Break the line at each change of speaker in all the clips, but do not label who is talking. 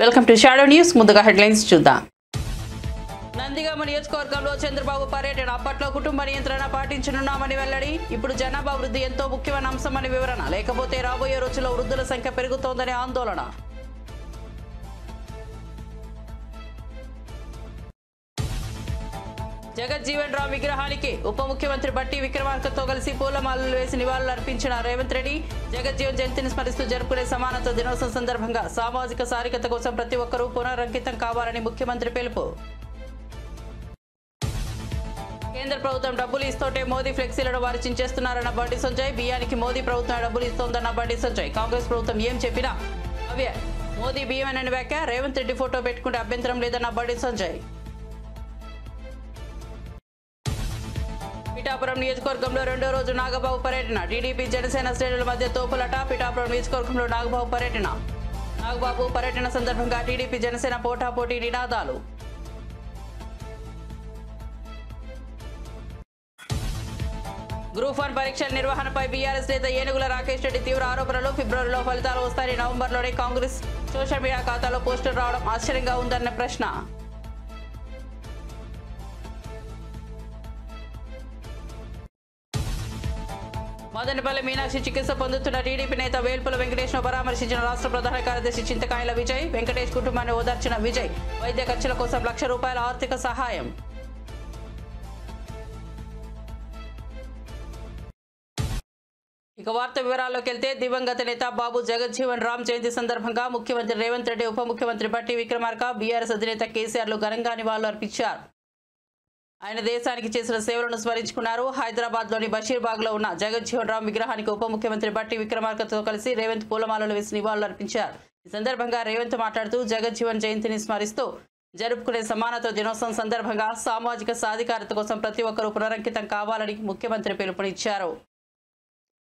Welcome to shadow news. ముందుగా headlines చూద్దాం. నందిగామ నియోజకవర్గంలో చంద్రబాబు పర్యటన. అప్పట్లో కుటుంబ నియంత్రణ పాటించనున్నామని వెల్లడి. ఇప్పుడు జనాభా వృద్ధి ఎంతో ముఖ్యమైన అంశమని వివరణ. లేకపోతే రాబోయే రోజుల్లో వృద్ధుల సంఖ్య పెరుగుతోందని ఆందోళన. జగజ్జీవన్ రామ్ విగ్రహానికి ఉప ముఖ్యమంత్రి బట్టి విక్రమార్కతో కలిసి పూలమాలలు వేసి నివాళులు అర్పించిన రేవంత్ రెడ్డి. జగజ్జీవన్ జయంతిని స్మరిస్తూ జరుపుకునే సమానత్వ దినోత్సవం సందర్భంగా సామాజిక సారికత కోసం ప్రతి ఒక్కరూ పునరంకితం కావాలని ముఖ్యమంత్రి పిలుపు. కేంద్ర ప్రభుత్వం డబ్బులు ఇస్తుంటే మోదీ ఫ్లెక్సీలను వారు చించేస్తున్నారన్న బండి సంజయ్. బియ్యానికి మోదీ ప్రభుత్వం డబ్బులు ఇస్తోందన్న బండి సంజయ్. కాంగ్రెస్ ప్రభుత్వం ఏం చెప్పినా అవే మోదీ బియ్యమేనని వ్యాఖ్య. రేవంత్ రెడ్డి ఫోటో పెట్టుకుంటే అభ్యంతరం లేదన్న బండి సంజయ్. పిఠాపురం నియోజకవర్గంలో రెండో రోజు నాగబాబు పర్యటన. టీడీపీ జనసేన శ్రేణుల మధ్య తోపులట. పిఠాపురం నియోజకవర్గంలో నాగబాబు పర్యటన. నాగబాబు పర్యటన సందర్భంగా టీడీపీ జనసేన పోటాపోటీ నినాదాలు. గ్రూప్ 1 పరీక్షల నిర్వహణపై బీఆర్ఎస్ నేత ఏనుగుల రాకేష్ రెడ్డి తీవ్ర ఆరోపణలు. ఫిబ్రవరిలో ఫలితాలు వస్తాయని నవంబర్లోనే కాంగ్రెస్ సోషల్ మీడియా ఖాతాలో పోస్టర్ రావడం ఆశ్చర్యంగా ఉందన్న ప్రశ్న. మదనపల్లి మీనాక్షి చికిత్స పొందుతున్న టీడీపీ నేత వేల్పుల వెంకటేష్ను పరామర్శించిన రాష్ట్ర ప్రధాన కార్యదర్శి చింతకాయల విజయ్. వెంకటేష్ కుటుంబాన్ని ఓదార్చిన విజయ్. వైద్య ఖర్చుల కోసం ₹1,00,000 ఆర్థిక సహాయం. ఇక వార్త వివరాల్లోకి వెళ్తే, దివంగత నేత బాబు జగజ్జీవన్ రామ్ జయంతి సందర్భంగా ముఖ్యమంత్రి రేవంత్ రెడ్డి, ఉప ముఖ్యమంత్రి బట్టి విక్రమార్క, బీఆర్ఎస్ అధినేత కేసీఆర్లు ఘనంగా నివాళులు అర్పించారు. ఆయన దేశానికి చేసిన సేవలను స్మరించుకున్నారు. హైదరాబాద్లోని బషీర్బాగ్లో ఉన్న జగజ్జీవన్ రామ్ విగ్రహానికి ఉప ముఖ్యమంత్రి బట్టి విక్రమార్కతో కలిసి రేవంత్ పూలమాలలు వేసి నివాళులు అర్పించారు. ఈ సందర్భంగా రేవంత్ మాట్లాడుతూ, జగజ్జీవన్ జయంతిని స్మరిస్తూ జరుపుకునే సమానత్వ దినోత్సవం సందర్భంగా సామాజిక సాధికారత కోసం ప్రతి ఒక్కరూ పునరంకితం కావాలని ముఖ్యమంత్రి పిలుపునిచ్చారు.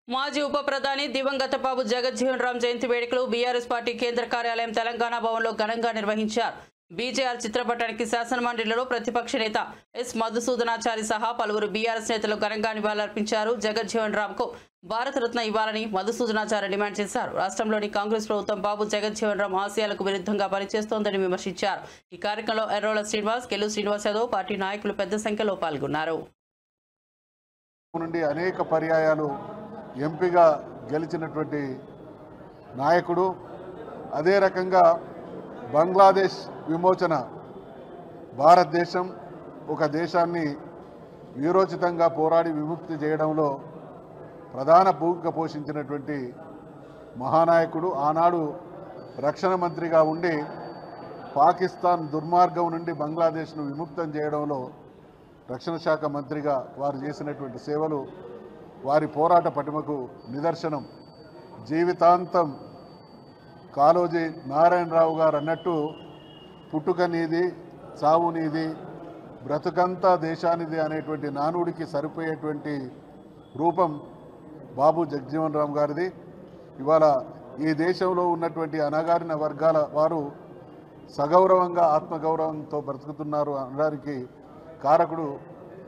మాజీ ఉప ప్రధాని దివంగత బాబు జగజ్జీవన్ రామ్ జయంతి వేడుకలు బీఆర్ఎస్ పార్టీ కేంద్ర కార్యాలయం తెలంగాణ భవన్లో ఘనంగా నిర్వహించారు. బీజేఆర్ చిత్రపటానికి శాసనమండలిలో ప్రతిపక్ష నేత ఎస్ మధుసూదనాచారి సహా పలువురు బీఆర్ఎస్ నేతలు ఘనంగా నివాళులర్పించారు. జగజ్జీవన్ రామ్ కు భారతరత్న ఇవ్వాలని మధుసూదనాచారి డిమాండ్ చేశారు. రాష్ట్రంలోని కాంగ్రెస్ ప్రభుత్వం బాబు జగజ్జీవన్ రామ్ ఆశయాలకు విరుద్ధంగా పనిచేస్తోందని విమర్శించారు. ఈ కార్యక్రమంలో ఎర్రోల శ్రీనివాస్, కెల్లు శ్రీనివాస్ యాదవ్, పార్టీ నాయకులు పెద్ద సంఖ్యలో పాల్గొన్నారు.
అనేక పర్యాయాలు ఎంపీగా గెలిచినటువంటి నాయకుడు. అదే రకంగా బంగ్లాదేశ్ విమోచన, భారతదేశం ఒక దేశాన్ని వీరోచితంగా పోరాడి విముక్తి చేయడంలో ప్రధాన భూమిక పోషించినటువంటి మహానాయకుడు. ఆనాడు రక్షణ మంత్రిగా ఉండి పాకిస్తాన్ దుర్మార్గం నుండి బంగ్లాదేశ్ను విముక్తం చేయడంలో రక్షణ శాఖ మంత్రిగా వారు చేసినటువంటి సేవలు వారి పోరాట పటిమకు నిదర్శనం. జీవితాంతం కాళోజీ నారాయణరావు గారు అన్నట్టు, పుట్టుక నీది, చావు నీది, బ్రతుకంతా దేశానిది అనేటువంటి నానుడికి సరిపోయేటువంటి రూపం బాబు జగజ్జీవన్ రామ్ గారిది. ఇవాళ ఈ దేశంలో ఉన్నటువంటి అణగారిన వర్గాల వారు సగౌరవంగా ఆత్మగౌరవంతో బ్రతుకుతున్నారు అనడానికి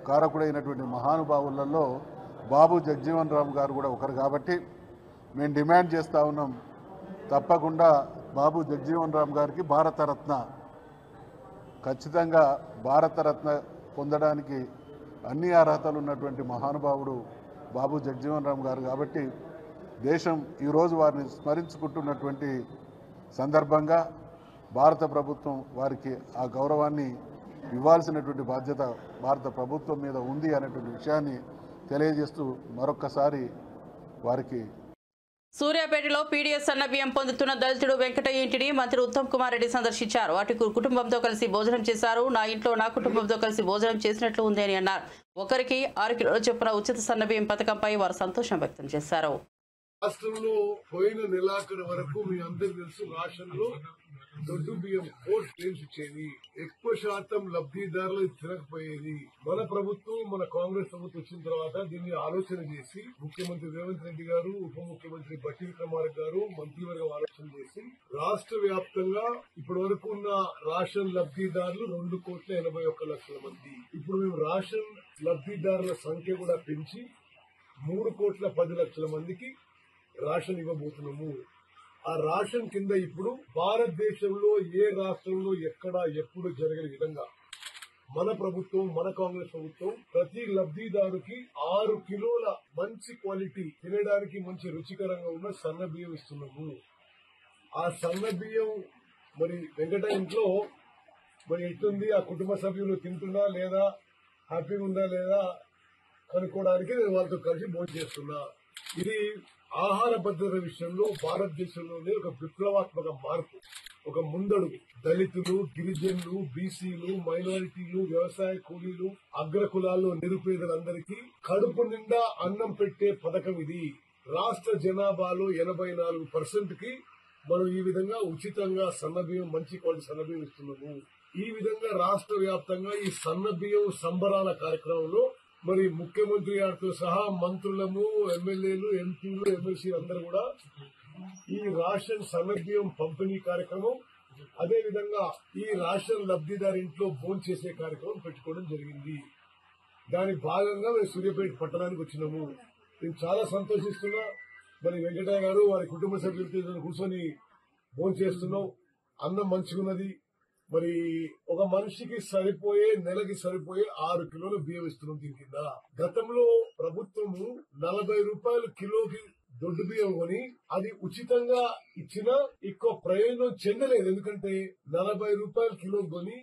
కారకుడైనటువంటి మహానుభావులలో బాబు జగజ్జీవన్ రామ్ గారు కూడా ఒకరు. కాబట్టి మేము డిమాండ్ చేస్తూ ఉన్నాం, తప్పకుండా బాబు జగజ్జీవన్ రామ్ గారికి భారతరత్న, ఖచ్చితంగా భారతరత్న పొందడానికి అన్ని అర్హతలు ఉన్నటువంటి మహానుభావుడు బాబు జగజ్జీవన్ రామ్ గారు. కాబట్టి దేశం ఈరోజు వారిని స్మరించుకుంటున్నటువంటి సందర్భంగా భారత ప్రభుత్వం వారికి ఆ గౌరవాన్ని ఇవ్వాల్సినటువంటి బాధ్యత భారత ప్రభుత్వం మీద ఉంది అనేటువంటి విషయాన్ని తెలియజేస్తూ మరొక్కసారి వారికి.
సూర్యాపేటలో పీడీఎస్ సన్న బియ్యం పొందుతున్న దళితుడు వెంకటయ్య ఇంటిని మంత్రి ఉత్తమ్ కుమార్ రెడ్డి సందర్శించారు. వాటి కుటుంబంతో కలిసి భోజనం చేశారు. నా ఇంట్లో నా కుటుంబంతో కలిసి భోజనం చేసినట్లు ఉంది అని అన్నారు. ఒకరికి 6 కిలోల చొప్పున ఉచిత సన్న బియ్యం పథకంపై వారు సంతోషం వ్యక్తం చేశారు.
రాష్ట్రంలో పోయిన నెలాఖరు వరకు మీ అందరికి తెలుసు, రాష్ట్రంలో దొడ్డు బియ్యం 4 స్ట్రీమ్స్ ఇచ్చేది, ఎక్కువ శాతం లబ్ధిదారులు తినకపోయేది. మన ప్రభుత్వం, మన కాంగ్రెస్ ప్రభుత్వం వచ్చిన తర్వాత దీన్ని ఆలోచన చేసి ముఖ్యమంత్రి రేవంత్ రెడ్డి గారు, ఉప ముఖ్యమంత్రి బట్టి విక్రమార్క గారు మంత్రివర్గం ఆలోచన చేసి రాష్ట్ర వ్యాప్తంగా ఇప్పటి వరకు ఉన్న రేషన్ లబ్ధిదారులు 2,81,00,000 మంది. ఇప్పుడు మేము రేషన్ లబ్ధిదారుల సంఖ్య కూడా పెంచి 3,10,00,000 మందికి రేషన్ ఇవ్వబోతున్నాము. ఆ రేషన్ కింద ఇప్పుడు భారతదేశంలో ఏ రాష్ట్రంలో ఎక్కడ ఎప్పుడు జరగని విధంగా మన ప్రభుత్వం, మన కాంగ్రెస్ ప్రభుత్వం ప్రతి లబ్ధిదారుకి 6 కిలోల మంచి క్వాలిటీ తినడానికి మంచి రుచికరంగా ఉన్న సన్న బియ్యం ఇస్తున్నాము. ఆ సన్న బియ్యం మరి వెంకట ఇంట్లో మరి ఎట్లుంది, ఆ కుటుంబ సభ్యులు తింటున్నా లేదా, హ్యాపీగా ఉందా లేదా కనుక్కోవడానికి నేను వాళ్ళతో కలిసి భోజనం చేస్తున్నా. ఇది ఆహార భద్రత విషయంలో భారతదేశంలోనే ఒక విప్లవాత్మక మార్పు, ఒక ముందడుగు. దళితులు, గిరిజనులు, బీసీలు, మైనారిటీలు, వ్యవసాయ కూలీలు, అగ్రకులాల్లో నిరుపేదలందరికీ కడుపు నిండా అన్నం పెట్టే పథకం ఇది. రాష్ట్ర జనాభాలో 84% కి మనం ఈ విధంగా ఉచితంగా సన్నబియ్యం, మంచి క్వాలిటీ సన్నబియ్యం ఇస్తున్నాము. ఈ విధంగా రాష్ట్ర వ్యాప్తంగా ఈ సన్నబియ్యం సంబరాల కార్యక్రమంలో మరి ముఖ్యమంత్రి గారితో సహా మంత్రులము, ఎమ్మెల్యేలు, ఎంపీలు, ఎమ్మెల్సీలు అందరూ కూడా ఈ రేషన్ సన్నబియ్యం పంపిణీ కార్యక్రమం, అదే విధంగా ఈ రేషన్ లబ్ధిదారు ఇంట్లో భోజనం చేసే కార్యక్రమం పెట్టుకోవడం జరిగింది. దాని భాగంగా మేము సూర్యాపేట పట్టణానికి వచ్చినాము. నేను చాలా సంతోషిస్తున్నా. మరి వెంకటయ్య గారు వారి కుటుంబ సభ్యులతో కూర్చొని భోజనం చేస్తున్నాం. అన్నం మంచిగున్నది. మరి ఒక మనిషికి సరిపోయే, నెలకి సరిపోయే 6 కిలోల బియ్యం ఇస్తున్నాం. దీని కింద గతంలో ప్రభుత్వము 40 రూపాయలు కిలోకి దొడ్డు బియ్యం కొని అది ఉచితంగా ఇచ్చినా ఎక్కువ ప్రయోజనం చెందలేదు. ఎందుకంటే 40 రూపాయలు కిలో కొని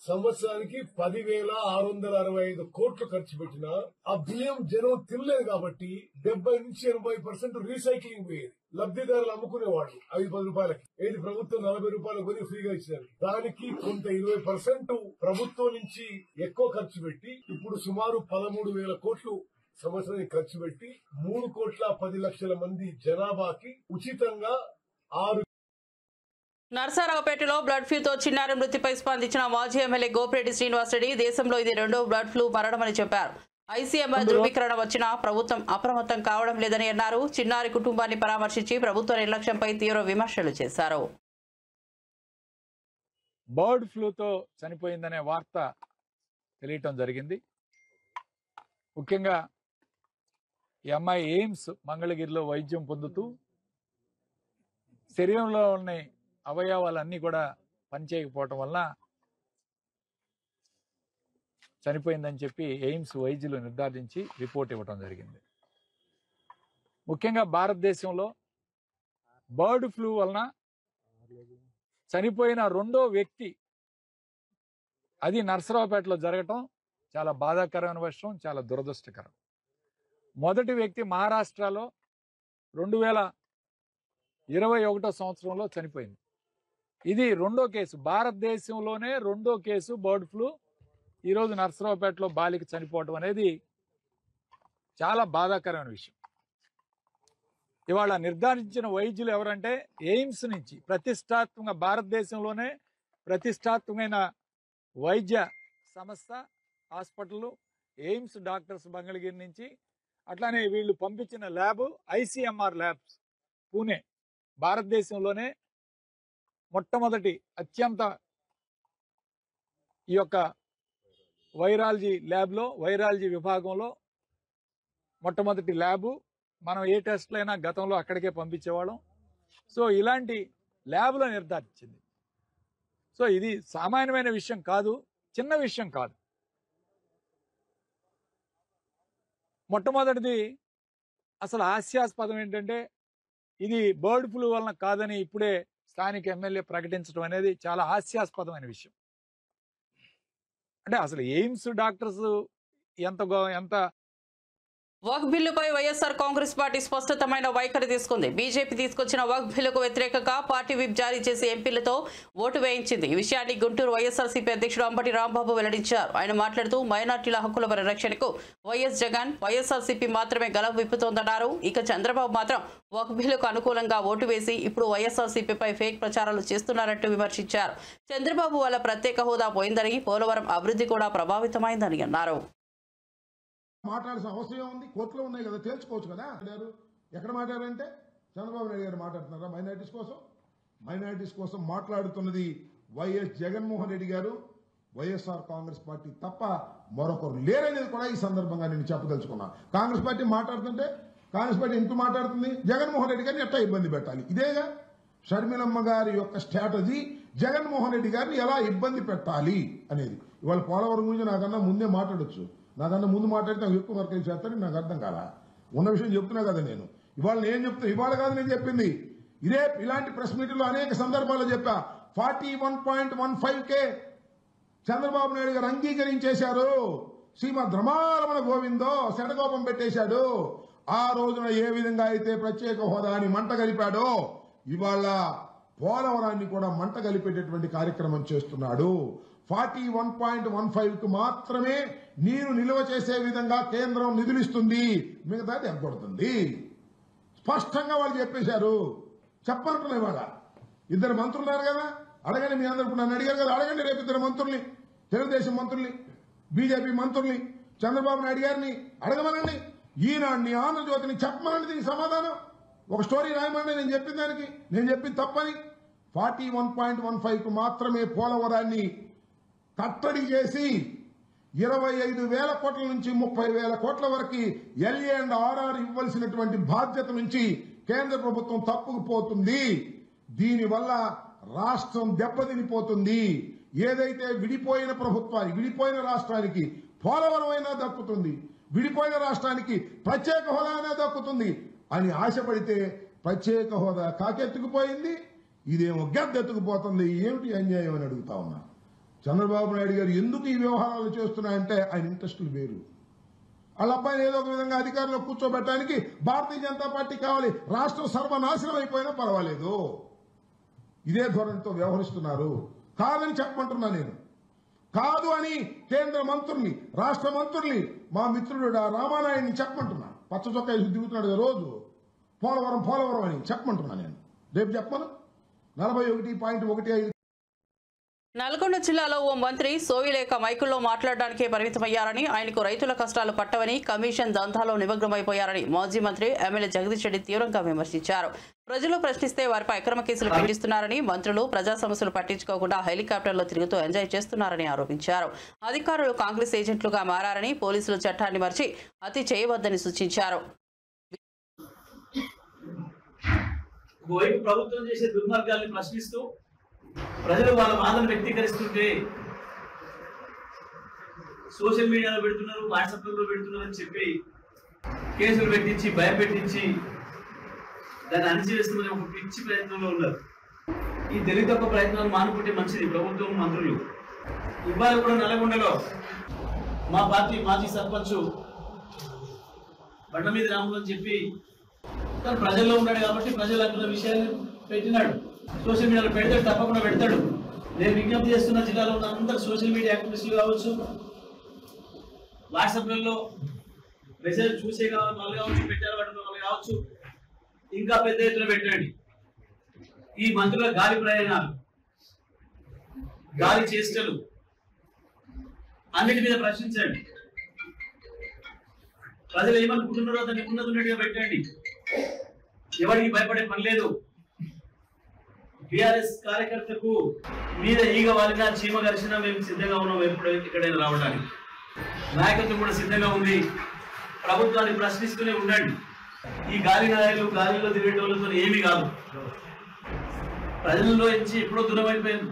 సంవత్సరానికి 10,665 కోట్లు ఖర్చు పెట్టినా ఆ బియ్యం జనం తినలేదు కాబట్టి 70 నుంచి 80% రీసైక్లింగ్ పోయేది. లబ్ధిదారులు అమ్ముకునేవాళ్ళు 5-10 రూపాయలకి. ఏది ప్రభుత్వం 40 రూపాయలు కొని ఫ్రీగా ఇచ్చారు. దానికి కొంత 20% ప్రభుత్వం నుంచి ఎక్కువ ఖర్చు పెట్టి ఇప్పుడు సుమారు 13,000 కోట్లు సంవత్సరానికి ఖర్చు పెట్టి 3,10,00,000 మంది జనాభాకి ఉచితంగా 6.
నర్సారావుపేటలో బ్లడ్ ఫ్లూతో చిన్నారి మృతిపై స్పందించిన మాజీ ఎమ్మెల్యే గోపిరెడ్డి శ్రీనివాసరెడ్డి దేశంలో ఇది 2వ బ్లడ్ ఫ్లూ మరణమని చెప్పారు. ఐసీఎంఆర్ ధృవీకరణ వచ్చినా ప్రభుత్వం అప్రమత్తం కావడం లేదని అన్నారు. చిన్నారి కుటుంబాన్ని పరామర్శించి ప్రభుత్వ నిర్లక్ష్యంపై తీవ్ర విమర్శలు చేశారు.
బర్డ్ ఫ్లూతో చనిపోయిందనే వార్త తెలియటం జరిగింది. ముఖ్యంగా ఈ అమ్మాయి ఎయిమ్స్ మంగళగిరిలో వైద్యం పొందుతూ శరీరంలో ఉన్న అవయవాలన్నీ కూడా పనిచేయకపోవటం వల్ల చనిపోయిందని చెప్పి ఎయిమ్స్ వైద్యులు నిర్ధారించి రిపోర్ట్ ఇవ్వటం జరిగింది. ముఖ్యంగా భారతదేశంలో బర్డ్ ఫ్లూ వలన చనిపోయిన 2వ వ్యక్తి అది నర్సరావుపేటలో జరగటం చాలా బాధాకరమైన విషయం, చాలా దురదృష్టకరం. మొదటి వ్యక్తి మహారాష్ట్రలో 2021 సంవత్సరంలో చనిపోయింది. ఇది 2వ కేసు, భారతదేశంలోనే 2వ కేసు బర్డ్ ఫ్లూ. ఈరోజు నర్సరావుపేటలో బాలిక చనిపోవడం అనేది చాలా బాధాకరమైన విషయం. ఇవాళ నిర్ధారించిన వైద్యులు ఎవరంటే ఎయిమ్స్ నుంచి ప్రతిష్టాత్మక, భారతదేశంలోనే ప్రతిష్టాత్మకమైన వైద్య సంస్థ హాస్పిటల్ ఎయిమ్స్ డాక్టర్స్ మంగళగిరి నుంచి, అట్లానే వీళ్ళు పంపించిన ల్యాబ్ ఐసీఎంఆర్ ల్యాబ్స్ పూణే, భారతదేశంలోనే మొట్టమొదటి అత్యంత ఈ యొక్క వైరాలజీ ల్యాబ్లో, వైరాలజీ విభాగంలో మొట్టమొదటి ల్యాబు. మనం ఏ టెస్ట్లైనా గతంలో అక్కడికే పంపించేవాళ్ళం. సో ఇలాంటి ల్యాబ్లో నిర్ధారించింది. సో ఇది సామాన్యమైన విషయం కాదు, చిన్న విషయం కాదు. మొట్టమొదటిది అసలు హాస్యాస్పదం ఏంటంటే ఇది బర్డ్ ఫ్లూ వలన కాదని ఇప్పుడే స్థానిక ఎమ్మెల్యే ప్రకటించడం అనేది చాలా హాస్యాస్పదమైన విషయం. అంటే అసలు ఎయిమ్స్ డాక్టర్స్ ఎంత
వక్ఫ్ బిల్లుపై వైఎస్ఆర్ కాంగ్రెస్ పార్టీ స్పష్టతమైన వైఖరి తీసుకుంది. బీజేపీ తీసుకొచ్చిన వక్ఫ్ బిల్లుకు వ్యతిరేకంగా పార్టీ విప్ జారీ చేసి ఎంపీలతో ఓటు వేయించింది. ఈ విషయాన్ని గుంటూరు వైఎస్ఆర్సీపీ అధ్యక్షుడు అంబటి రాంబాబు వెల్లడించారు. ఆయన మాట్లాడుతూ మైనార్టీల హక్కుల పరిరక్షణకు వైఎస్ జగన్, వైఎస్ఆర్సీపీ మాత్రమే గలం విప్పుతోందన్నారు. ఇక చంద్రబాబు మాత్రం వక్ఫ్ బిల్లుకు అనుకూలంగా ఓటు వేసి ఇప్పుడు వైఎస్ఆర్సీపీపై ఫేక్ ప్రచారాలు చేస్తున్నారంటూ విమర్శించారు. చంద్రబాబు వల్ల ప్రత్యేక హోదా పోయిందని, పోలవరం అభివృద్ధి కూడా ప్రభావితమైందని అన్నారు.
మాట్లాడాల్సిన అవసరం ఉంది, కోర్టులో ఉన్నాయి కదా, తేల్చుకోవచ్చు కదా. ఎక్కడ మాట్లాడారంటే చంద్రబాబు నాయుడు గారు మాట్లాడుతున్నారా మైనారిటీస్ కోసం మాట్లాడుతున్నది వైఎస్ జగన్మోహన్ రెడ్డి గారు, వైఎస్ఆర్ కాంగ్రెస్ పార్టీ తప్ప మరొకరు లేరనేది కూడా ఈ సందర్భంగా నేను చెప్పదలుచుకున్నా. కాంగ్రెస్ పార్టీ మాట్లాడుతుంటే కాంగ్రెస్ పార్టీ ఎందుకు మాట్లాడుతుంది, జగన్మోహన్ రెడ్డి గారిని ఎట్లా ఇబ్బంది పెట్టాలి, ఇదేగా షర్మిలమ్మ గారి యొక్క స్ట్రాటజీ జగన్మోహన్ రెడ్డి గారిని ఎలా ఇబ్బంది పెట్టాలి అనేది. ఇవాళ పోలవరం గురించి నాకన్నా ముందే మాట్లాడొచ్చు, నాకన్నా ముందు మాట్లాడితే నాకు ఎక్కువ వర్క్ చేస్తారని నాకు అర్థం కాదా. ఉన్న విషయం చెప్తున్నా కదా నేను. ఇవాళ నేను చెప్తున్నా, ఇవాళ కాదు నేను చెప్పింది, ఇదే ఇలాంటి ప్రెస్ మీట్లో అనేక సందర్భాల్లో చెప్పా. 41.15K చంద్రబాబు నాయుడు గారు అంగీకరించేశారు. శ్రీమద్ రమారమణ గోవిందో శటకోపం పెట్టేశాడు. ఆ రోజున ఏ విధంగా అయితే ప్రత్యేక హోదాని మంట కలిపాడో ఇవాళ పోలవరాన్ని కూడా మంట కలిపేటటువంటి కార్యక్రమం చేస్తున్నాడు. 41.15కు మాత్రమే నీరు నిల్వ చేసే విధంగా కేంద్రం నిధులు ఇస్తుంది, మిగతాది ఎగ్గొడుతుంది. స్పష్టంగా వాళ్ళు చెప్పేశారు. చెప్పనుకున్నా ఇవాళ ఇద్దరు మంత్రులు ఉన్నారు కదా, అడగండి. మీ అందరూ నన్ను అడిగారు కదా, అడగండి రేపు ఇద్దరు మంత్రుల్ని, తెలుగుదేశం మంత్రుల్ని, బీజేపీ మంత్రుల్ని, చంద్రబాబు నాయుడు గారిని అడగమనండి, ఈనాడిని, ఆంధ్రజ్యోతిని చెప్పమనండి దీనికి సమాధానం. ఒక స్టోరీ రాయమని నేను చెప్పిన దానికి, నేను చెప్పింది తప్పని. 41.15కు మాత్రమే పోలవరాన్ని కట్టడి చేసి 25,000 కోట్ల నుంచి 30,000 కోట్ల వరకు LA&RR ఇవ్వాల్సినటువంటి బాధ్యత నుంచి కేంద్ర ప్రభుత్వం తప్పుకుపోతుంది. దీనివల్ల రాష్ట్రం దెబ్బతినిపోతుంది. ఏదైతే విడిపోయిన ప్రభుత్వానికి, విడిపోయిన రాష్ట్రానికి పోలవరం అయినా దక్కుతుంది, విడిపోయిన రాష్ట్రానికి ప్రత్యేక హోదా అయినా దక్కుతుంది అని ఆశపడితే ప్రత్యేక హోదా కాకెత్తుకుపోయింది, ఇదేమో గద్దెత్తుకుపోతుంది. ఏమిటి అన్యాయం అని అడుగుతా ఉన్నా. చంద్రబాబు నాయుడు గారు ఎందుకు ఈ వ్యవహారాలు చేస్తున్నాయంటే ఆయన ఇంట్రెస్టులు వేరు. వాళ్ళ అబ్బాయిని ఏదో ఒక విధంగా అధికారంలో కూర్చోబెట్టడానికి భారతీయ జనతా పార్టీ కావాలి. రాష్ట్రం సర్వనాశనం అయిపోయినా పర్వాలేదు, ఇదే ధోరణితో వ్యవహరిస్తున్నారు. కాదని చెప్పమంటున్నా నేను. కాదు అని కేంద్ర మంత్రుల్ని, రాష్ట్ర మంత్రుల్ని, మా మిత్రుడు రామానాయుడిని చెప్పమంటున్నా. పచ్చ చొక్కా దిగుతున్నాడు రోజు పోలవరం పోలవరం అని చెప్పమంటున్నా నేను. రేపు చెప్పను. 41.15
నల్గొండ జిల్లాలో ఓ మంత్రి సోయిలేక మైకుల్లో మాట్లాడడానికే పరిమితమయ్యారని, ఆయనకు రైతుల కష్టాలు పట్టవని, కమిషన్ దందాలో నిమగ్నమైపోయారని మాజీ మంత్రి ఎమ్మెల్యే జగదీష్ రెడ్డి తీవ్రంగా విమర్శించారు. ప్రజలు ప్రశ్నిస్తే వారిపై అక్రమ కేసులు పెట్టిస్తున్నారని, మంత్రులు ప్రజా సమస్యలు పట్టించుకోకుండా హెలికాప్టర్లో తిరుగుతూ ఎంజాయ్ చేస్తున్నారని ఆరోపించారు. అధికారులు కాంగ్రెస్ ఏజెంట్లుగా మారారని, పోలీసులు చట్టాన్ని మర్చి అతి చేయవద్దని సూచించారు.
ప్రభుత్వం చేసే దుర్మార్గాల్ని ప్రశ్నిస్తూ ప్రజలు వాళ్ళ బాధను వ్యక్తీకరిస్తుంటే సోషల్ మీడియాలో పెడుతున్నారు, వాట్సాప్లో పెడుతున్నారు అని చెప్పి కేసులు పెట్టించి భయపెట్టించి దాన్ని అణిచివేస్తున్న ఒక పిచ్చి ప్రయత్నంలో ఉన్నారు. ఈ తెలివితక్కువ ప్రయత్నాలు మానుకుంటే మంచిది ప్రభుత్వం, మంత్రులు. ఇవాళ కూడా నల్గొండలో మా పార్టీ మాజీ సర్పంచ్ బండ మీద రాములు అని చెప్పి తను ప్రజల్లో ఉన్నాడు కాబట్టి ప్రజలు అంటున్న విషయాన్ని పెట్టినాడు. సోషల్ మీడియాలో పెడతాడు, తప్పకుండా పెడతాడు. నేను విజ్ఞప్తి చేస్తున్న జిల్లాలో ఉన్న అందరు సోషల్ మీడియా యాక్టివిస్టులు కావచ్చు, వాట్సాప్లలో మెసేజ్ చూసే కావాలి వాళ్ళు కావచ్చు, పెట్టారు వాళ్ళు కావచ్చు, ఇంకా పెద్ద ఎత్తున పెట్టండి. ఈ మంత్రుల గాలి ప్రయాణాలు, గాలి చేష్టలు అన్నిటి మీద ప్రశ్నించండి. ప్రజలు ఏమనుకుంటున్నారో దాన్ని ఉన్నట్టుగా పెట్టండి. ఎవరికి భయపడే పని లేదు. టిఆర్ఎస్ కార్యకర్తకు మీద ఈగ వాలినా చీమ కలిసినా మేము సిద్ధంగా ఉన్నాం ఎప్పుడు ఎక్కడైనా రావడానికి. నాయకత్వం కూడా సిద్ధంగా ఉంది. ప్రభుత్వాన్ని ప్రశ్నిస్తూనే ఉండండి. ఈ గాలి నాయకులు గాలిలో తిరిగేటోళ్ళతో ఏమీ కాదు. ప్రజల్లో నుంచి ఎప్పుడో దూరం అయిపోయింది.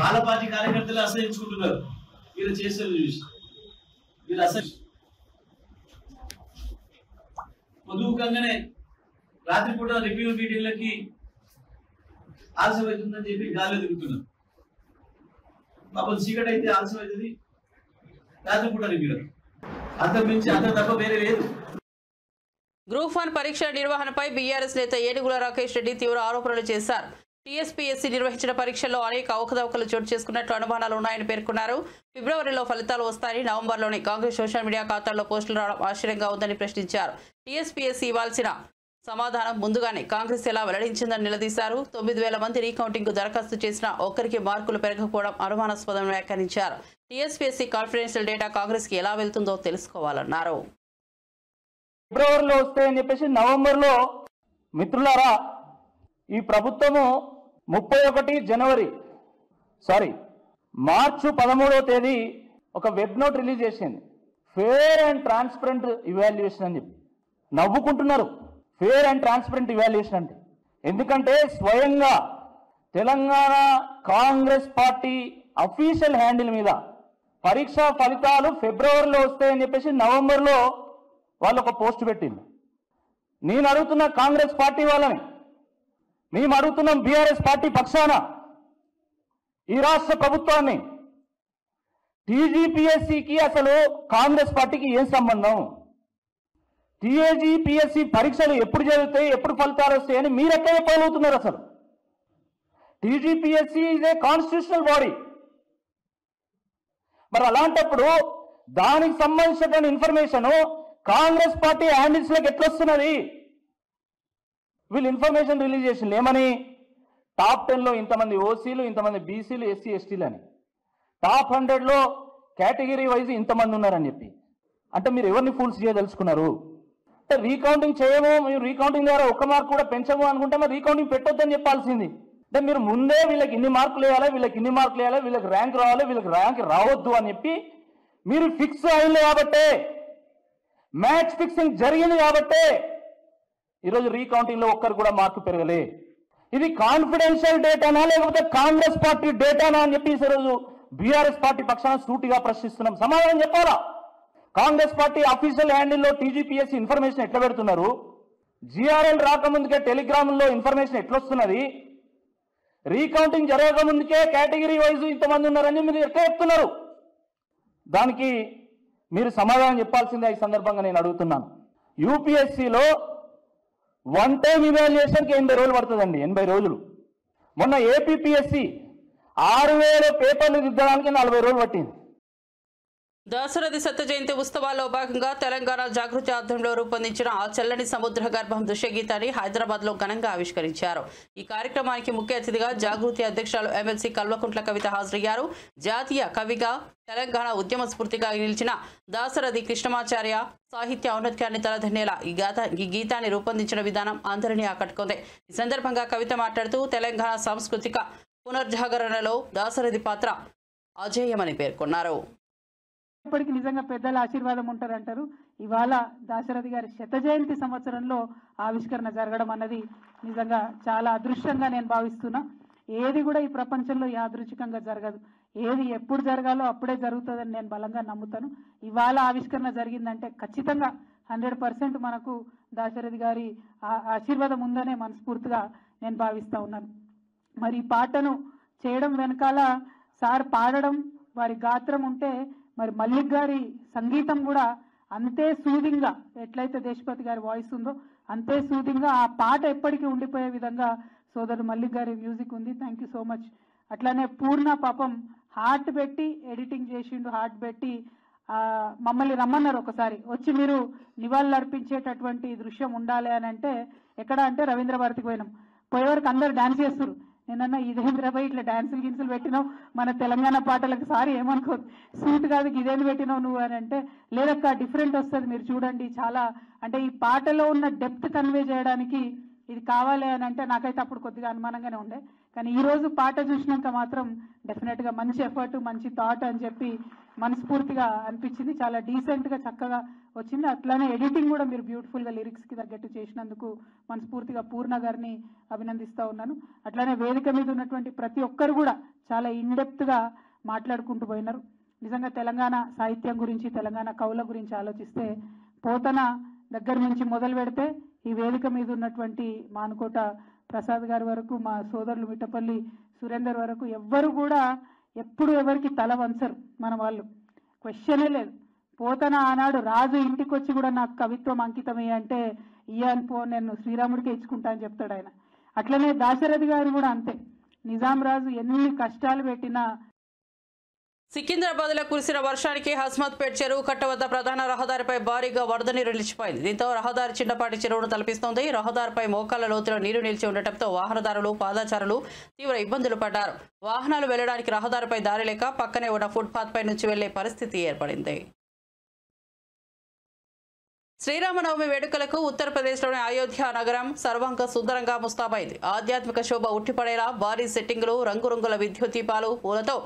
వాళ్ళ పార్టీ కార్యకర్తలు అసహించుకుంటున్నారు వీళ్ళు చేసేది చూసి. వీళ్ళు పొదువుకంగానే రాత్రిపూట రివ్యూ మీటింగ్లకి ఆలస్యం అవుతుందని చెప్పి గాలిలో తిరుగుతున్నారు. పాపం చీకటి అయితే ఆలస్యం అవుతుంది, రాత్రిపూట రివ్యూ. అంతకు మించి అంత తప్ప వేరే లేదు.
గ్రూప్ 1 పరీక్షల నిర్వహణపై బీఆర్ఎస్ నేత ఏనుగుల రాకేష్ రెడ్డి తీవ్ర ఆరోపణలు చేశారు. టీఎస్పీఎస్సీ నిర్వహించిన పరీక్షల్లో అనేక అవకతవకలు చోటు చేసుకున్నట్లు అనుమానాలు ఉన్నాయని పేర్కొన్నారు. ఫిబ్రవరిలో ఫలితాలు వస్తాయని, నవంబర్లోనే కాంగ్రెస్ సోషల్ మీడియా ఖాతాల్లో పోస్టులు రావడం ఆశ్చర్యంగా ఉందని ప్రశ్నించారు. టీఎస్పీఎస్సీ ఇవ్వాల్సిన సమాధానం ముందుగానే కాంగ్రెస్ ఎలా వెల్లడించిందని నిలదీశారు. 9,000 మంది రీకౌంటింగ్ కు దరఖాస్తు చేసిన ఒక్కరికి మార్కులు పెరగకపోవడం అనుమానాస్పదమని వ్యాఖ్యానించారు. టీఎస్పీఎస్సీ కాన్ఫిడెన్షియల్ డేటా కాంగ్రెస్ కి ఎలా వెళ్తుందో తెలుసుకోవాలన్నారు.
ఫిబ్రవరిలో వస్తాయని చెప్పేసి నవంబర్లో, మిత్రులారా ఈ ప్రభుత్వము మార్చి 13వ తేదీ ఒక వెబ్ నోట్ రిలీజ్ చేసింది. ఫేర్ అండ్ ట్రాన్స్పరెంట్ ఇవాల్యుయేషన్ అని చెప్పి నవ్వుకుంటున్నారు. ఫేర్ అండ్ ట్రాన్స్పరెంట్ ఇవాల్యుయేషన్ అంటే ఎందుకంటే స్వయంగా Telangana Congress party official handle మీద పరీక్షా ఫలితాలు ఫిబ్రవరిలో వస్తాయని చెప్పేసి నవంబర్లో వాళ్ళు ఒక పోస్ట్ పెట్టింది. నేను అడుగుతున్న కాంగ్రెస్ పార్టీ వాళ్ళని, మేము అడుగుతున్నాం బీఆర్ఎస్ పార్టీ పక్షాన ఈ రాష్ట్ర ప్రభుత్వాన్ని, టీజీపీఎస్సీకి అసలు కాంగ్రెస్ పార్టీకి ఏం సంబంధం? టీజీపీఎస్సీ పరీక్షలు ఎప్పుడు జరుగుతాయి, ఎప్పుడు ఫలితాలు వస్తాయని మీరు ఎక్కడ చెప్పగలుగుతున్నారు? అసలు TGPSC is a constitutional body. మరి అలాంటప్పుడు దానికి సంబంధించిన ఇన్ఫర్మేషన్ కాంగ్రెస్ పార్టీ హ్యాండిల్స్లోకి ఎట్లా వస్తున్నది? వీళ్ళు ఇన్ఫర్మేషన్ రిలీజ్ చేసింది ఏమని? టాప్ 10లో ఇంతమంది ఓసీలు, ఇంతమంది బీసీలు, ఎస్సీ ఎస్టీలు అని, టాప్ 100లో కేటగిరీ వైజ్ ఇంతమంది ఉన్నారని చెప్పి. అంటే మీరు ఎవరిని ఫూల్స్ చేయదలుచుకున్నారు? అంటే రీకౌంటింగ్ చేయము, మేము రీకౌంటింగ్ ద్వారా ఒక్క మార్క్ కూడా పెంచము అనుకుంటే మరి రీకౌంటింగ్ పెట్టొద్దని చెప్పాల్సింది. అంటే మీరు ముందే వీళ్ళకి ఇన్ని మార్కులు వేయాలి, వీళ్ళకి ఇన్ని మార్కులు వేయాలి, వీళ్ళకి ర్యాంక్ రావాలి, వీళ్ళకి ర్యాంక్ రావద్దు అని చెప్పి మీరు ఫిక్స్ అయింది కాబట్టే, మ్యాచ్ ఫిక్సింగ్ జరిగింది కాబట్టే ఈరోజు రీకౌంటింగ్ లో ఒక్కరు కూడా మార్కు పెరగలే. ఇది కాన్ఫిడెన్షియల్ డేటానా లేకపోతే కాంగ్రెస్ పార్టీ డేటానా అని చెప్పి ఈరోజు బీఆర్ఎస్ పార్టీ పక్షాన సూటిగా ప్రశ్నిస్తున్నాం. సమాధానం చెప్పాలా? కాంగ్రెస్ పార్టీ అఫీషియల్ హ్యాండిల్లో టీజీపీఎస్సీ ఇన్ఫర్మేషన్ ఎట్లా పెడుతున్నారు? జీఆర్ఎల్ రాకముందుకే టెలిగ్రామ్లో ఇన్ఫర్మేషన్ ఎట్లా వస్తున్నది? రీకౌంటింగ్ జరగకముందుకే కేటగిరీ వైజ్ ఇంతమంది ఉన్నారని మీరు ఎట్లా చెప్తున్నారు? దానికి మీరు సమాధానం చెప్పాల్సిందే ఈ సందర్భంగా నేను అడుగుతున్నాను. యూపీఎస్సీలో వన్ టైం ఇవాల్యుయేషన్కి 80 రోజులు పడుతుందండి, 80 రోజులు. మొన్న ఏపీపీఎస్సీ 6000 పేపర్లు దిద్దడానికి 40 రోజులు పట్టింది.
దశరథి సత్య జయంతి ఉత్సవాల్లో భాగంగా తెలంగాణ జాగృతి ఆధ్వర్యంలో రూపొందించిన ఆ చల్లని సముద్ర గర్భం దృశ్య గీతాన్ని హైదరాబాద్లో ఘనంగా ఆవిష్కరించారు. ఈ కార్యక్రమానికి ముఖ్య అతిథిగా జాగృతి అధ్యక్షురాలు ఎమ్మెల్సీ కల్వకుంట్ల కవిత హాజరయ్యారు. జాతీయ కవిగా తెలంగాణ ఉద్యమ స్ఫూర్తిగా నిలిచిన దాశరథి కృష్ణమాచార్య సాహిత్య ఔన్నత్యాన్ని తలదన్నేలా ఈ గీతాన్ని రూపొందించిన విధానం అందరినీ ఆకట్టుకుంది. ఈ సందర్భంగా కవిత మాట్లాడుతూ తెలంగాణ సాంస్కృతిక పునర్జాగరణలో దాశరథి పాత్ర అజేయమని పేర్కొన్నారు.
ఇప్పటికి నిజంగా పెద్దల ఆశీర్వాదం ఉంటారంటారు. ఇవాళ దాశరథి గారి 100వ జయంతి సంవత్సరంలో ఆవిష్కరణ జరగడం అన్నది నిజంగా చాలా అదృష్టంగా నేను భావిస్తున్నా. ఏది కూడా ఈ ప్రపంచంలో యాదృచ్ఛికంగా జరగదు. ఏది ఎప్పుడు జరగాలో అప్పుడే జరుగుతుందని నేను బలంగా నమ్ముతాను. ఇవాళ ఆవిష్కరణ జరిగిందంటే ఖచ్చితంగా 100% మనకు దాశరథి గారి ఆశీర్వాదం ఉందనే మనస్ఫూర్తిగా నేను భావిస్తూ ఉన్నాను. మరి ఈ పాటను చేయడం వెనకాల సార్ పాడడం, వారి గాత్రం ఉంటే మరి మల్లిక్ గారి సంగీతం కూడా అంతే సూదింగ్గా, ఎట్లయితే దేశపతి గారి వాయిస్ ఉందో అంతే సూదింగ్గా ఆ పాట ఎప్పటికీ ఉండిపోయే విధంగా సోదరుడు మల్లిక్ గారి మ్యూజిక్ ఉంది. Thank you so much. అట్లానే పూర్ణ పాపం హార్ట్ పెట్టి ఎడిటింగ్ చేసిండు, హార్ట్ పెట్టి మమ్మల్ని రమ్మన్నారు ఒకసారి వచ్చి మీరు నివాళులు అర్పించేటటువంటి దృశ్యం ఉండాలి అని అంటే, ఎక్కడ అంటే రవీంద్ర భారతికి పోయినాం. పోయేవరకు అందరు డాన్స్ చేస్తారు. నేనన్నా ఇదేంద్రపై ఇట్లా డాన్సులు గిన్సులు పెట్టినావు మన తెలంగాణ పాటలకు, సారీ ఏమనుకోదు, సూట్ కాదు ఇదేంది పెట్టినావు నువ్వు అని అంటే, లేదక్క డిఫరెంట్ వస్తుంది మీరు చూడండి చాలా, అంటే ఈ పాటలో ఉన్న డెప్త్ కన్వే చేయడానికి ఇది కావాలి అని అంటే నాకైతే అప్పుడు కొద్దిగా అనుమానంగానే ఉండే. కానీ ఈరోజు పాట చూసినాక మాత్రం డెఫినెట్గా మంచి ఎఫర్ట్, మంచి థాట్ అని చెప్పి మనస్ఫూర్తిగా అనిపించింది. చాలా డీసెంట్గా చక్కగా వచ్చింది. అట్లానే ఎడిటింగ్ కూడా మీరు బ్యూటిఫుల్గా లిరిక్స్కి తగ్గట్టు చేసినందుకు మనస్ఫూర్తిగా పూర్ణ గారిని అభినందిస్తూ ఉన్నాను. అట్లానే వేదిక మీద ఉన్నటువంటి ప్రతి ఒక్కరు కూడా చాలా ఇన్డెప్త్గా మాట్లాడుకుంటూ పోయినారు. నిజంగా తెలంగాణ సాహిత్యం గురించి, తెలంగాణ కవుల గురించి ఆలోచిస్తే పోతన దగ్గర నుంచి మొదలు పెడితే ఈ వేదిక మీద ఉన్నటువంటి మానుకోట ప్రసాద్ గారి వరకు, మా సోదరులు మిట్టపల్లి సురేందర్ వరకు ఎవ్వరు కూడా ఎప్పుడు ఎవరికి తల వంచరు. మన వాళ్ళు క్వశ్చనే లేదు. పోతన ఆనాడు రాజు ఇంటికి వచ్చి కూడా నాకు కవిత్వం అంకితమే అంటే ఇయ్యాను పో, నేను శ్రీరాముడికి ఇచ్చుకుంటా అని చెప్తాడు ఆయన. అట్లనే దాశరథి గారు కూడా అంతే. నిజాం రాజు ఎన్ని కష్టాలు పెట్టినా.
సికింద్రాబాద్ లో కురిసిన వర్షానికి హస్మత్పేట్ చెరువు కట్ట వద్ద ప్రధాన రహదారిపై భారీగా వరద నీరు నిలిచిపోయింది. దీంతో రహదారి చిన్నపాటి చెరువును తలపిస్తోంది. రహదారిపై మోకాళ్ల లోతులో నీరు నిలిచి ఉండటంతో వాహనదారులు, పాదచారులు తీవ్ర ఇబ్బందులు పడ్డారు. వాహనాలు వెళ్లడానికి రహదారిపై దారి లేక పక్కనే ఉన్న ఫుట్పాత్ పై నుంచి వెళ్లే పరిస్థితి ఏర్పడింది. శ్రీరామనవమి వేడుకలకు ఉత్తరప్రదేశ్లోని అయోధ్య నగరం సర్వాంగ సుందరంగా ముస్తాబైంది. ఆధ్యాత్మిక శోభ ఉట్టిపడేలా భారీ సెట్టింగులు, రంగురంగుల విద్యుత్ దీపాలు, పూలతో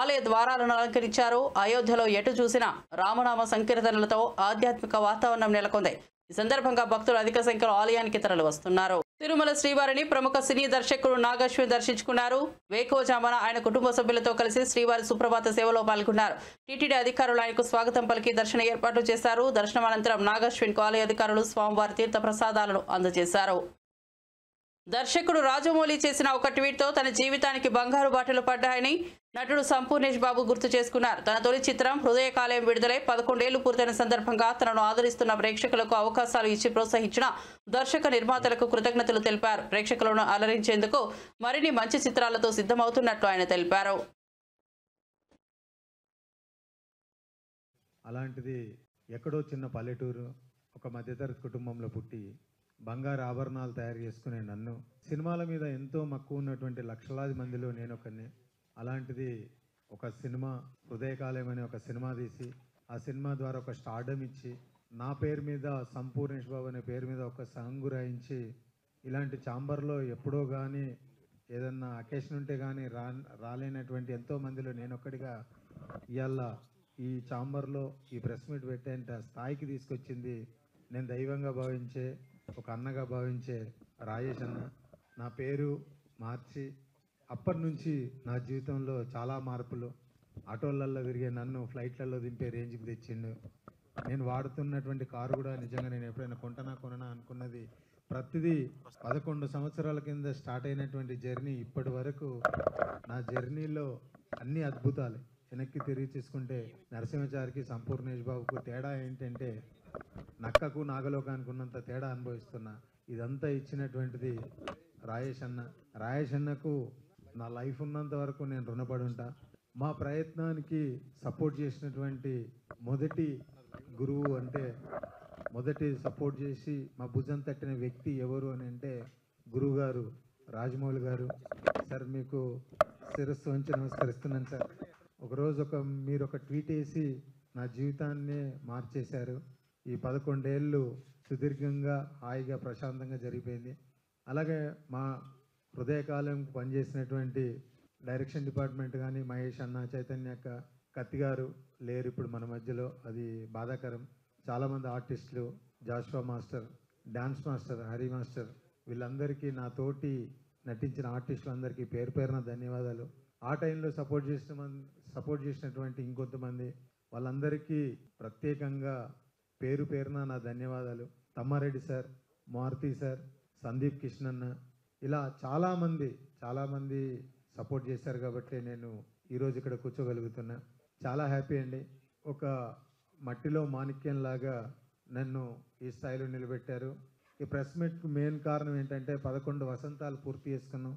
ఆలయ ద్వారాలను అలంకరించారు. అయోధ్యలో ఎటు చూసినా రామనామ సంకీర్తనలతో ఆధ్యాత్మిక వాతావరణం నెలకొంది. ఈ సందర్భంగా భక్తులు అధిక సంఖ్యలో ఆలయానికి తరలి వస్తున్నారు. తిరుమల శ్రీవారిని ప్రముఖ సినీ దర్శకుడు నాగశ్విన్ దర్శించుకున్నారు. వేకువజామున ఆయన కుటుంబ సభ్యులతో కలిసి శ్రీవారి సుప్రభాత సేవలో పాల్గొన్నారు. టీటీడీ అధికారులు ఆయనకు స్వాగతం పలికి దర్శన ఏర్పాట్లు చేశారు. దర్శనం అనంతరం నాగశ్విన్ ఆలయ అధికారులు స్వామివారి తీర్థ ప్రసాదాలను అందజేశారు. దర్శకుడు రాజమౌళి చేసిన ఒక ట్వీట్తో తన జీవితానికి బంగారు బాటలు పడ్డాయని నటుడు సంపూర్ణేష్ బాబు గుర్తు చేసుకున్నారు. తన తొలి చిత్రం హృదయ కాలేయం విడుదలై 11 ఏళ్లు పూర్తయిన సందర్భంగా తనను ఆదరిస్తున్న ప్రేక్షకులకు అవకాశాలు ఇచ్చి ప్రోత్సహించిన దర్శక నిర్మాతలకు కృతజ్ఞతలు తెలిపారు. ప్రేక్షకులను అలరించేందుకు మరిన్ని మంచి చిత్రాలతో సిద్ధమవుతున్నట్లు ఆయన తెలిపారు.
అలాంటిది ఎక్కడో చిన్న పల్లెటూరు ఒక మధ్యతరగతి కుటుంబంలో పుట్టి బంగారు ఆభరణాలు తయారు చేసుకునే నన్ను సినిమాల మీద ఎంతో మక్కువ ఉన్నటువంటి లక్షలాది మందిలో నేను ఒకరిని. అలాంటిది ఒక సినిమా హృదయకాలయం అనే ఒక సినిమా తీసి ఆ సినిమా ద్వారా ఒక స్టార్డమ్ ఇచ్చి నా పేరు మీద సంపూర్ణేష్ బాబు అనే పేరు మీద ఒక సాంగ్ రాయించి ఇలాంటి ఛాంబర్లో ఎప్పుడో కానీ ఏదన్నా అకేషన్ ఉంటే కానీ రాలేనటువంటి ఎంతో మందిలో నేను ఒక్కడిగా ఇవాళ ఈ ఛాంబర్లో ఈ ప్రెస్ మీట్ పెట్టేంత స్థాయికి తీసుకొచ్చింది నేను దైవంగా భావించే ఒక అన్నగా భావించే రాజేష్ అన్న. నా పేరు మార్చి అప్పటి నుంచి నా జీవితంలో చాలా మార్పులు. ఆటోలలో తిరిగే నన్ను ఫ్లైట్లలో దింపే రేంజ్కి తెచ్చిండు. నేను వాడుతున్నటువంటి కారు కూడా నిజంగా నేను ఎప్పుడైనా కొననా అనుకున్నది ప్రతిదీ 11 సంవత్సరాల కింద స్టార్ట్ అయినటువంటి జర్నీ ఇప్పటి వరకు నా జర్నీలో అన్ని అద్భుతాలే. వెనక్కి తిరిగి తీసుకుంటే నరసింహాచారికి సంపూర్ణేష్ బాబుకు తేడా ఏంటంటే నక్కకు నాగలోకానికి ఉన్నంత తేడా అనుభవిస్తున్నా. ఇదంతా ఇచ్చినటువంటిది రాజేష్ అన్న. రాజేష్ అన్నకు నా లైఫ్ ఉన్నంత వరకు నేను రుణపడి ఉంటా. మా ప్రయత్నానికి సపోర్ట్ చేసినటువంటి మొదటి గురువు అంటే మొదటి సపోర్ట్ చేసి మా భుజం తట్టిన వ్యక్తి ఎవరు అని అంటే గురువు గారు రాజమౌళి గారు. సార్ మీకు శిరస్సు వంచి నమస్కరిస్తున్నాను సార్. ఒకరోజు మీరు ఒక ట్వీట్ వేసి నా జీవితాన్నే మార్చేశారు. ఈ 11 ఏళ్ళు సుదీర్ఘంగా హాయిగా ప్రశాంతంగా జరిగిపోయింది. అలాగే మా హృదయకాలం పనిచేసినటువంటి డైరెక్షన్ డిపార్ట్మెంట్ కానీ మహేష్ అన్న, చైతన్య అక్క, కత్తి గారు లేరు ఇప్పుడు మన మధ్యలో, అది బాధాకరం. చాలామంది ఆర్టిస్టులు, Joshua master, dance master, Hari master, వీళ్ళందరికీ నా తోటి నటించిన ఆర్టిస్టులందరికీ పేరు పేరున ధన్యవాదాలు. ఆ టైంలో సపోర్ట్ చేసినటువంటి ఇంకొంతమంది వాళ్ళందరికీ ప్రత్యేకంగా పేరు పేరున నా ధన్యవాదాలు. తమ్మారెడ్డి సార్, మారుతి సార్, సందీప్ కిష్ణన్న, ఇలా చాలామంది సపోర్ట్ చేశారు కాబట్టి నేను ఈరోజు ఇక్కడ కూర్చోగలుగుతున్నా. చాలా హ్యాపీ అండి. ఒక మట్టిలో మాణిక్యంలాగా నన్ను ఈ స్థాయిలో నిలబెట్టారు. ఈ ప్రెస్ మీట్కు మెయిన్ కారణం ఏంటంటే 11 వసంతాలు పూర్తి చేసుకున్నాం.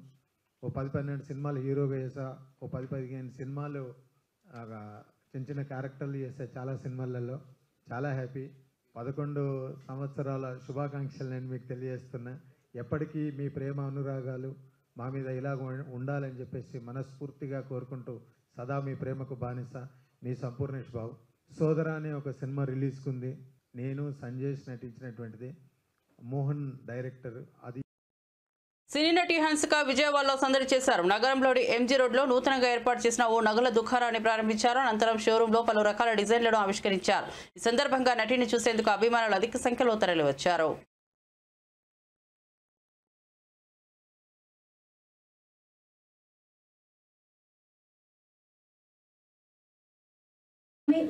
ఓ 10-12 సినిమాలు హీరోగా చేసా, ఓ 10-15 సినిమాలు చిన్న క్యారెక్టర్లు చేసా చాలా సినిమాలలో. చాలా హ్యాపీ. 11 సంవత్సరాల శుభాకాంక్షలు నేను మీకు తెలియజేస్తున్నా. ఎప్పటికీ మీ ప్రేమ అనురాగాలు మా మీద ఇలాగ ఉండాలని చెప్పేసి మనస్ఫూర్తిగా కోరుకుంటూ సదా మీ ప్రేమకు బానిస మీ సంపూర్ణేష్ బాబు. సోదర అనే ఒక సినిమా రిలీజ్కుంది. నేను సంజయ్ నటించినటువంటిది. మోహన్ డైరెక్టర్. అది
సినీ నటి హన్సిక విజయవాడలో సందడి చేశారు. నగరంలోని ఎంజీ రోడ్లో నూతనంగా ఏర్పాటు చేసిన ఓ నగల దుకాణాన్ని ప్రారంభించారు. అనంతరం షోరూంలో పలు రకాల డిజైన్లను ఆవిష్కరించారు. ఈ సందర్భంగా నటిని చూసేందుకు అభిమానులు అధిక సంఖ్యలో తరలివచ్చారు.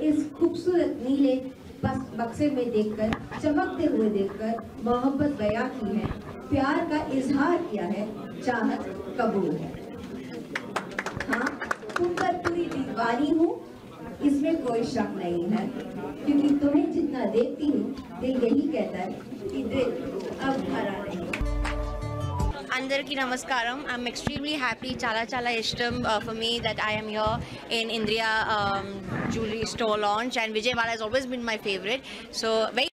इस खूबसूरत नीले बक्से में देखकर, चमकते हुए देखकर मोहब्बत बयां की है, प्यार का इजहार किया है, चाहत कबूल है। हाँ, तुम पर पूरी दीवानी हूँ, इसमें कोई शक नहीं है, क्योंकि तुम्हें जितना देखती हूँ दिल यही कहता है कि दिल अब भरा नहीं।
Andarki namaskaram. I'm extremely happy. Chala ishtam for me that I am here in Indriya jewelry store launch, and Vijayawada has always been my favorite. So very.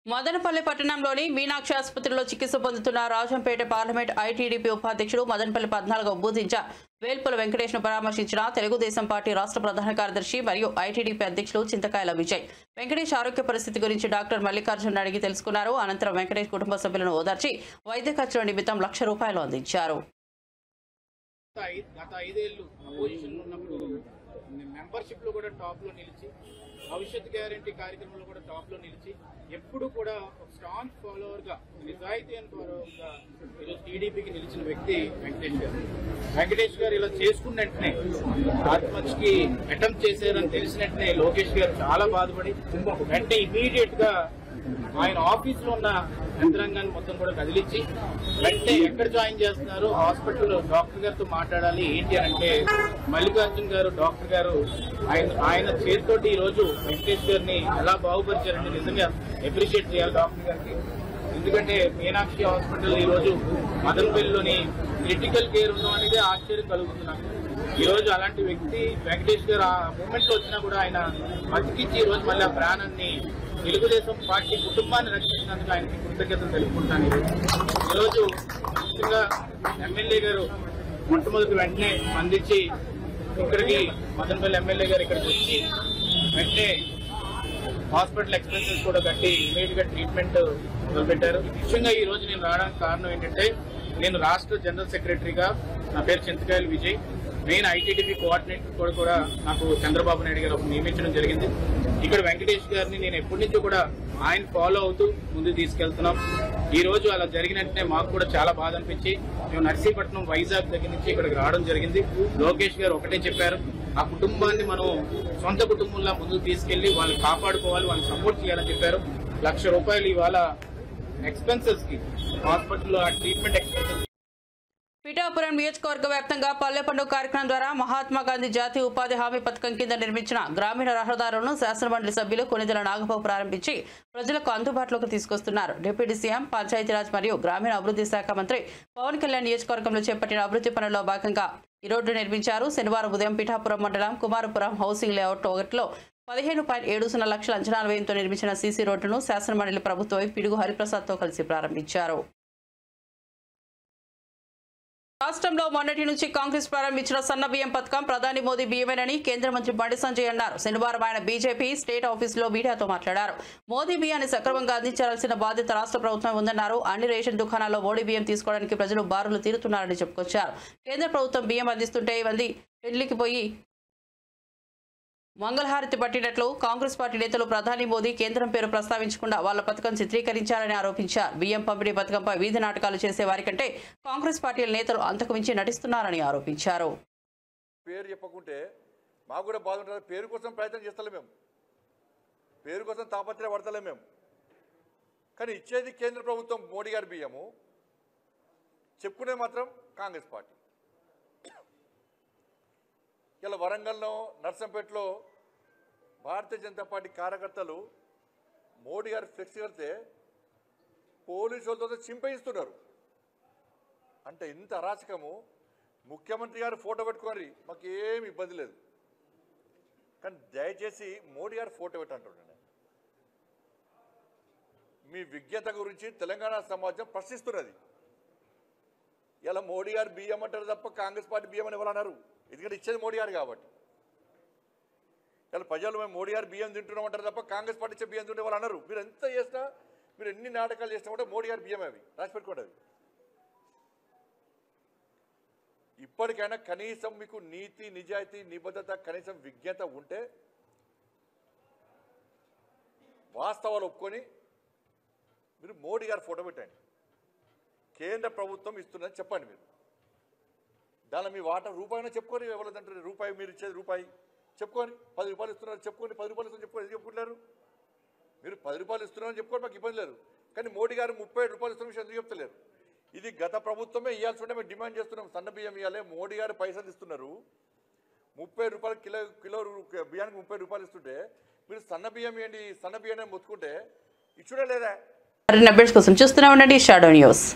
Madanapalle పట్టణంలోని మీనాక్షి ఆసుపత్రిలో చికిత్స పొందుతున్న రాజంపేట పార్లమెంట్ ఐటీడీపీ ఉపాధ్యక్షుడు మదనపల్లి 14వ బూత్ ఇన్ఛార్జ్ వేల్పుల వెంకటేష్ను పరామర్శించిన Telugu Desam party రాష్ట్ర ప్రధాన కార్యదర్శి మరియు ఐటీడీపీ అధ్యక్షులు చింతకాయల విజయ్. వెంకటేష్ ఆరోగ్య పరిస్థితి గురించి డాక్టర్ మల్లికార్జున్ అడిగి తెలుసుకున్నారు. అనంతరం వెంకటేష్ కుటుంబ సభ్యులను ఓదార్చి వైద్య ఖర్చుల నిమిత్తం ₹1,00,000 అందించారు.
గత 5 ఏళ్ళు అపోజిషన్ ఉన్నప్పుడు మెంబర్షిప్ లో కూడా టాప్ లో నిలిచి భవిష్యత్ గ్యారంటీ కార్యక్రమంలో కూడా టాప్ లో నిలిచి ఎప్పుడు కూడా ఒక స్ట్రాంగ్ ఫాలోవర్ గా నిజాయితీ అని ఫాలోవర్ గా ఈరోజు టీడీపీకి నిలిచిన వ్యక్తి వెంకటేష్ గారు. వెంకటేష్ గారు ఇలా చేసుకున్న వెంటనే ఆత్మహత్యకి అటెంప్ట్ చేశారని తెలిసిన వెంటనే లోకేష్ గారు చాలా బాధపడి వెంటనే ఇమీడియట్ గా ఆయన ఆఫీస్ లో ఉన్న యంత్రాంగాన్ని మొత్తం కూడా కదిలించి వెంటనే ఎక్కడ జాయిన్ చేస్తున్నారు, హాస్పిటల్ డాక్టర్ గారితో మాట్లాడాలి ఏంటి అంటే మల్లికార్జున్ గారు డాక్టర్ గారు ఆయన చేతితోటి ఈ రోజు వెంకటేష్ గారిని ఎలా బాగుపరిచారంటే నిజంగా అప్రిషియేట్ చేయాలి డాక్టర్ గారికి. ఎందుకంటే మీనాక్షి హాస్పిటల్ ఈ రోజు మదనపల్లిలోని క్రిటికల్ కేర్ ఉండడం అనేది ఆశ్చర్యం కలుగుతున్నాను. ఈ రోజు అలాంటి వ్యక్తి వెంకటేష్ గారు ఆ మూమెంట్ లో వచ్చినా కూడా ఆయన బతికించి ఈ రోజు మళ్ళీ ఆ ప్రాణాన్ని తెలుగుదేశం పార్టీ కుటుంబాన్ని రక్షించినందుకు ఆయనకి కృతజ్ఞతలు తెలుపుకుంటాను. ఈరోజు ముఖ్యంగా ఎమ్మెల్యే గారు మొట్టమొదటి వెంటనే స్పందించి ఇక్కడికి మదనపల్లి ఎమ్మెల్యే గారు ఇక్కడికి వచ్చి వెంటనే హాస్పిటల్ ఎక్స్పెన్సెస్ కూడా కట్టి ఇమీడియట్ గా ట్రీట్మెంట్ మొదలుపెట్టారు. ముఖ్యంగా ఈ రోజు నేను రావడానికి కారణం ఏంటంటే నేను రాష్ట్ర జనరల్ సెక్రటరీగా నా పేరు చింతకాయలు విజయ్, మెయిన్ ఐటీడీపీ కోఆర్డినేటర్ కూడా నాకు చంద్రబాబు నాయుడు గారు నియమించడం జరిగింది. ఇక్కడ వెంకటేష్ గారిని నేను ఎప్పటి నుంచో కూడా ఆయన ఫాలో అవుతూ ముందుకు తీసుకెళ్తున్నాం. ఈ రోజు అలా జరిగినట్టే మాకు కూడా చాలా బాధ అనిపించి మేము నర్సీపట్నం వైజాగ్ దగ్గర నుంచి ఇక్కడికి రావడం జరిగింది. లోకేష్ గారు ఒకటే చెప్పారు, ఆ కుటుంబాన్ని మనం సొంత కుటుంబంలా ముందుకు తీసుకెళ్లి వాళ్ళని కాపాడుకోవాలి, వాళ్ళని సపోర్ట్ చేయాలని చెప్పారు. ₹1,00,000 ఇవాళ ఎక్స్పెన్సెస్ కి హాస్పిటల్లో ఆ ట్రీట్మెంట్ ఎక్స్పెన్సెస్.
పిఠాపురం నియోజకవర్గ వ్యాప్తంగా పల్లె పండుగ కార్యక్రమం ద్వారా మహాత్మా గాంధీ జాతీయ ఉపాధి హామీ పథకం కింద నిర్మించిన గ్రామీణ రహదారులను శాసనమండలి సభ్యులు కొనిదెల నాగబాబు ప్రారంభించి ప్రజలకు అందుబాటులోకి తీసుకొస్తున్నారు. డిప్యూటీ సీఎం పంచాయతీరాజ్ మరియు గ్రామీణ అభివృద్ధి శాఖ మంత్రి పవన్ కళ్యాణ్ నియోజకవర్గంలో చేపట్టిన అభివృద్ధి పనుల్లో భాగంగా ఈ రోడ్డు నిర్మించారు. శనివారం ఉదయం పిఠాపురం మండలం కుమారపురం హౌసింగ్ లేఅవుట్ 1లో 15.70 లక్షల అంచనాల వ్యయంతో నిర్మించిన సీసీ రోడ్డును శాసనమండలి ప్రభుత్వ పిడుగు హరిప్రసాద్తో కలిసి ప్రారంభించారు. రాష్ట్రంలో మొన్నటి నుంచి కాంగ్రెస్ ప్రారంభించిన సన్న బియ్యం పథకం ప్రధాని మోదీ బియ్యమేనని కేంద్ర మంత్రి బండి సంజయ్ అన్నారు. శనివారం ఆయన బీజేపీ స్టేట్ ఆఫీసులో మీడియాతో మాట్లాడారు. మోదీ బియ్యాన్ని సక్రమంగా అందించాల్సిన బాధ్యత రాష్ట్ర ప్రభుత్వం ఉందన్నారు. అన్ని రేషన్ దుకాణాల్లో మోడీ బియ్యం తీసుకోవడానికి ప్రజలు బారులు తీరుతున్నారని చెప్పుకొచ్చారు. కేంద్ర ప్రభుత్వం బియ్యం అందిస్తుంటే ఇవన్నీ పెళ్లికి పోయి మంగళహారతి పట్టినట్లు కాంగ్రెస్ పార్టీ నేతలు ప్రధాని మోదీ కేంద్రం పేరు ప్రస్తావించకుండా వాళ్ళ పథకం చిత్రీకరించారని ఆరోపించారు. బియ్యం పంపిణీ పథకంపై వీధి నాటకాలు చేసే వారికంటే కాంగ్రెస్ పార్టీ నేతలు అంతకు మించి నటిస్తున్నారని ఆరోపించారు.
పేరు చెప్పకుంటే మాకు కూడా బాధ ఉంటుంది. పేరు కోసం ప్రయత్నం చేస్తలే మేము, పేరు కోసం తాపత్రయ పడతలే మేము. కానీ ఇచ్చేది కేంద్ర ప్రభుత్వం మోడీ గారి బియ్యము, చెప్పుకునే మాత్రం కాంగ్రెస్ పార్టీ. ఇలా వరంగల్లో నర్సంపేటలో భారతీయ జనతా పార్టీ కార్యకర్తలు మోడీ గారు ఫ్లెక్సీ కడితే పోలీసు వాళ్ళతో చింపేయిస్తున్నారు. అంటే ఇంత అరాచకము. ముఖ్యమంత్రి గారు ఫోటో పెట్టుకొని మాకు ఏమి ఇబ్బంది లేదు, కానీ దయచేసి మోడీ గారు ఫోటో పెట్టంటున్నాను. మీ విజ్ఞత గురించి తెలంగాణ సమాజం ప్రశ్నిస్తున్నది. ఇలా మోడీ గారు బియ్యం అంటారు తప్ప కాంగ్రెస్ పార్టీ బియ్యం అని ఎవరన్నారు? ఎందుకంటే ఇచ్చేది మోడీ గారు కాబట్టి. ఇలా ప్రజలు మేము మోడీ గారు బియ్యం తింటున్నామంటారు తప్ప కాంగ్రెస్ పార్టీ ఇచ్చే బియ్యం తింటే వాళ్ళు అన్నారు. మీరు ఎంత చేసినా, మీరు ఎన్ని నాటకాలు చేసినా కూడా మోడీ గారి బియ్యం అవి రాసి పెట్టుకోండి. అవి ఇప్పటికైనా కనీసం మీకు నీతి, నిజాయితీ, నిబద్ధత, కనీసం విజ్ఞత ఉంటే వాస్తవాలు ఒప్పుకొని మీరు మోడీ గారు ఫోటో పెట్టండి. కేంద్ర ప్రభుత్వం ఇస్తుందని చెప్పండి. మీరు దానిలో మీ వాటా రూపాయినా చెప్పుకొని, ఎవరిదంటారు రూపాయి మీరు ఇచ్చేది రూపాయి చెప్పుకొని, ₹10 ఇస్తున్నారు చెప్పుకొని, ₹10 ఇస్తున్నారు చెప్పుకొని, ఎందుకు చెప్పుకుంటారు? మీరు ₹10 ఇస్తున్నారని చెప్పుకోండి, మాకు ఇబ్బంది లేదు. కానీ మోడీ గారు ₹37 ఇస్తున్న విషయం ఎందుకు చెప్తలేరు? ఇది గత ప్రభుత్వమే ఇవ్వాల్సి ఉంటే మేము డిమాండ్ చేస్తున్నాం. సన్న బియ్యం ఇవ్వాలి. మోడీ గారు పైసలు ఇస్తున్నారు. ₹30 కిలో బియ్యానికి ₹30 ఇస్తుంటే మీరు సన్న బియ్యం ఇవ్వండి, సన్న బియ్యాన్ని మొత్తుకుంటే ఇచ్చుడే లేదా?
అప్డేట్స్ కోసం చూస్తూనే ఉండండి షాడో న్యూస్.